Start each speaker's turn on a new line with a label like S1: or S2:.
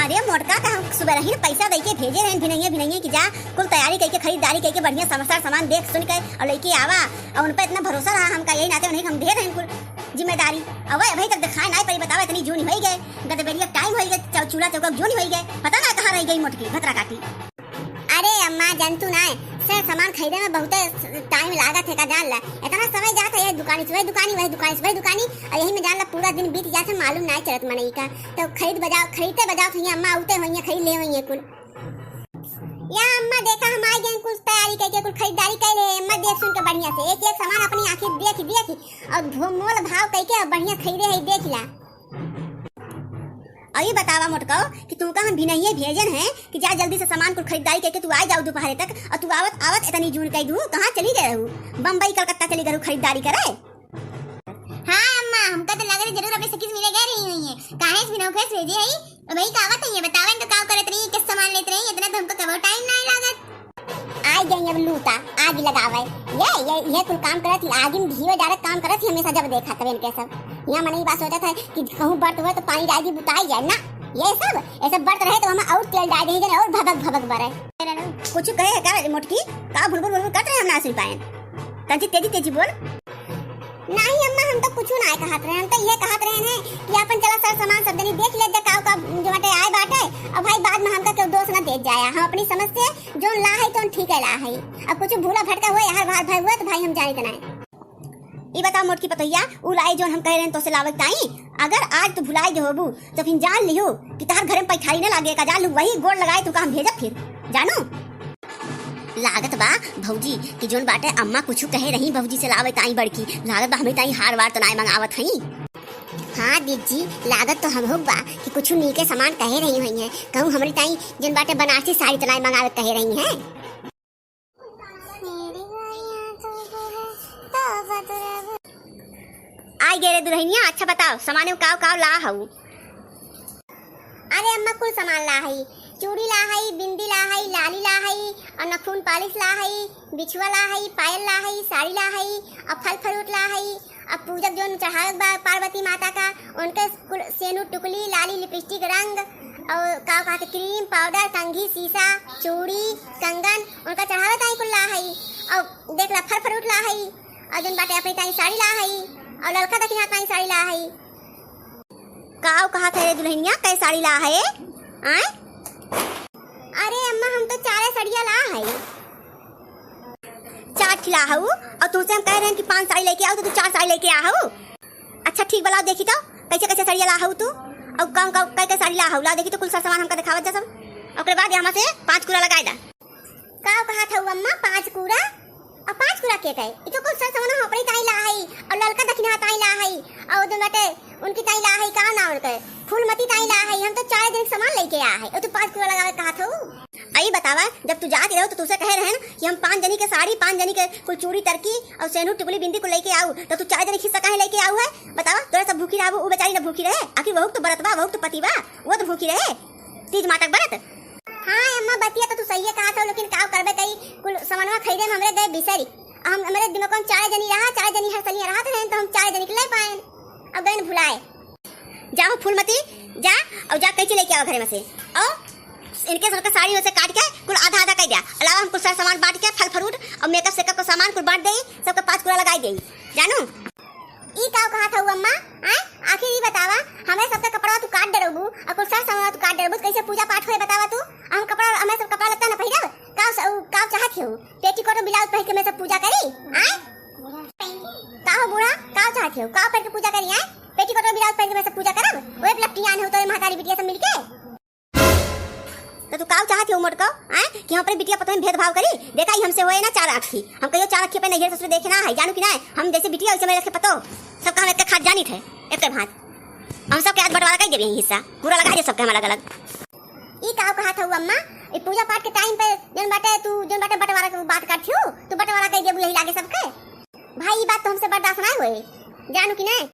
S1: अरे मोटका का हम सुबह ही पैसा दे के भेजे हैं भिनैया कि जा कुल तैयारी करके खरीदारी करके बढ़िया समझदार सामान देख सुन के और लेके आवा और उन पर इतना भरोसा रहा हमका यही नाते उन्हें हम दे रहे हैं कुल जिम्मेदारी। अब अभी तक दिखाए ना पड़ी बतावा इतनी जून हो गए गदबेरिया टाइम हो गए चूल्हा चौका जून हो गए पता ना कहाँ रह गई मोटकी भतरा काटी। अरे अम्मा जंतु ना सर सामान खरीदे में बहुत टाइम लागत है का जान ला इतना समय जाता है दुकानी से वही दुकानी और यही में जान ला पूरा दिन बीत जाता मालूम नहीं चलत मनई का। तो खरीदते बजाओ तो अम्मा उते हुई खरीद ले हुई कुल या अम्मा देखा हम आई गए कुछ तैयारी करके कुल खरीदारी कर रहे अम्मा देख सुन के बढ़िया से एक एक सामान अपनी आंखें देखी और मोल भाव करके और बढ़िया खरीदे है देख ला। अभी बतावा मोटकाओ कि तू का हम भिनैया भेजन है कि जा जल्दी से सामान को खरीदारी करके तू आ जाओ दोपहर तक और तू आवत इतनी जून कह दूं कहाँ चली गए बम्बई कलकत्ता चली गए खरीदारी करे। हाँ अम्मा हमका तो लग रहा जरूर अपने सखी से मिले गए रही हुई है काहे से बिना भेजे है भाई कावत है बतावे तो काम करत रही किस सामान लेत रही इतना तो हमको कब टाइम नहीं लागत आई गई अब लूटा आग लगावे ये कुल काम करत आग में धीरे डायरेक्ट काम करत हमेशा जब देखा तब इनके सब यहाँ मन बात सोचा था कि कहूँ बर्त हुआ तो पानी डाल दी बुताई जाए ना ये सब ऐसे बर्त रहे तो हम और तेल डाल देंगे और भबक बरे कुछ कहे क्या मोटकी का भुलबुल कर रहे हम ना सुन पाए तेजी बोल। नहीं अम्मा हम तो कुछ नहीं कहत रहे हम तो ये कहत रहे हैं कि अपन चला सर सामान सब जनी देख ले का जो बाटे आए बाटे अब भाई बाद में हमका क्यों दोष ना दे जाया हम अपनी समझ से जो ला है तो ठीक है ला है अब कुछ भूला भटका हुआ यार भाई हुआ तो भाई हम जाने तो नहीं। ये बताओ मोटकी पतैया उ लाई जो हम कह रहे हैं तो से लावत ताई अगर आज तू भुलाई जो होबू तो फिर जान लियो कि तार घर में पैखारी ना लागे का जान लू वही गोड़ लगाए तू का हम भेजब फिर जानो लागत बा भौजी कि जोन बाटे अम्मा कुछ कहे रही भौजी से लावे ताई बड़की लागत बा हमें ताई हार वार तो नहीं मंगावत हई। हाँ दीदी लागत तो हम होगा कि कुछ नी के सामान कहे रही हुई है कहूँ हमारी ताई जोन बाटे बनारसी साड़ी तो नहीं मंगावत कहे रही है। आई गे रे दुल्हनिया अच्छा बताओ सामान काव ला हूँ। अरे अम्मा कुल सामान ला हई चूड़ी ला हई बिंदी ला हई लाली ला हई और नखून पालिश ला हई बिछुआ ला हई पायल ला हई साड़ी ला हई और फल फ्रूट ला हई और पूजक जो चढ़ावत बा पार्वती माता का उनके सेनू टुकली लाली लिपस्टिक रंग और का क्रीम पाउडर कंघी शीशा चूड़ी कंगन उनका चढ़ावत आई कुल ला हई और देख ला फल फ्रूट ला हई और जन बाटे अपनी ताई साड़ी ला हई और लड़का दक्षिणा ताई साड़ी ला हई। काव कहा थे दुल्हनिया कै साड़ी ला है आए? अरे अम्मा हम तो चारे सड़िया ला है चार खिला हूँ और तुमसे हम कह रहे हैं कि 5 साड़ी लेके आओ तो तू 4 साड़ी लेके आ हूँ। अच्छा ठीक बला देखी तो कैसे सड़िया ला हूँ तू और कै साड़ी ला हूँ ला देखी तो कुल सामान हमका दिखावत जा सब और बाद यहाँ से 5 कूड़ा लगाए दा। काव कहा था अम्मा 5 कूड़ा और 5 कूड़ा के कहे ये तो कुल सामान हम अपनी ताई ला है और लड़का दक्षिणा ताई ला है और जो बेटे उनकी ताई ला है कहाँ ना उनके फूलमती ताई ला है हम तो 4 दिन सामान लेके आ है और तू 5 कूड़ा लगावे कहा था। आई बतावा जब तू जाती रहो तो तुझसे कह रहे हैं कि हम 5 जनी के साड़ी 5 जनी के कुल चूड़ी तरकी और सेनू टुकली बिंदी को लेके आऊ तो तू 4 जनी खिस्सा काहे लेके आऊ है बतावा तोरा सब भूखी रहो वो बेचारी ना भूखी रहे आखिर वहू तो बरतवा वहू तो पतिवा वो तो भूखी रहे तीज मातक बरत। हाँ अम्मा बतिया तो तू सही है कहा था लेकिन का करबे कई कुल सामानवा खरीदे में हमरे गए बिसरी हम हमारे दिमाग में 4 जनी रहा 4 जनी हर सलिया रहा तो हम 4 जनी के ले पाए अब गए भुलाए। जाओ फूलमती जा और जा कैसे लेके आओ घर में से और इनके सबका साड़ी में से काट के कुल आधा कर दिया अलावा हम कुछ सारा सामान बांट के फल फ्रूट और मेकअप सेकअप का सामान कुल बांट दे सबका 5 कूड़ा लगाई दे जानू। ई का कहा था अम्मा आखिर ही बतावा हमें सबका कपड़ा तू काट डरबू और कुछ सारा सामान तू काट डरबू कैसे पूजा पाठ होए बतावा तू हम कपड़ा हमें सब कपड़ा लगता ना पहिरब का चाहत हो पेटीकोट और ब्लाउज पहन के मैं सब पूजा करी का हो बूढ़ा का चाहत हो का पहन के पूजा करी पेटीकोट और ब्लाउज पहन के मैं सब पूजा करब ओए लपटियान हो तो महातारी बिटिया सब मिलके तो तू काव चाहती हो मोटको कि हम अपनी बिटिया पता में भेदभाव करी देखा ही हमसे होए ना 4 आँखी हम कहियो 4 आँखी पे नहीं ससुर देखे ना है जानू कि ना हम जैसे बिटिया वैसे मैं रखे पतो सब का हम एक खाद जानी थे एक भात हम सब के हाथ बंटवारा कर देबे हिस्सा पूरा लगा दे सबके अलग अलग। ई काव कहा था अम्मा ई पूजा पाठ के टाइम पे जन बाटे बंटवारा के बात करथियो तू बंटवारा कर देबू यही लागे सबके भाई ई बात तो हमसे बर्दाश्त नहीं होए जानू कि नहीं।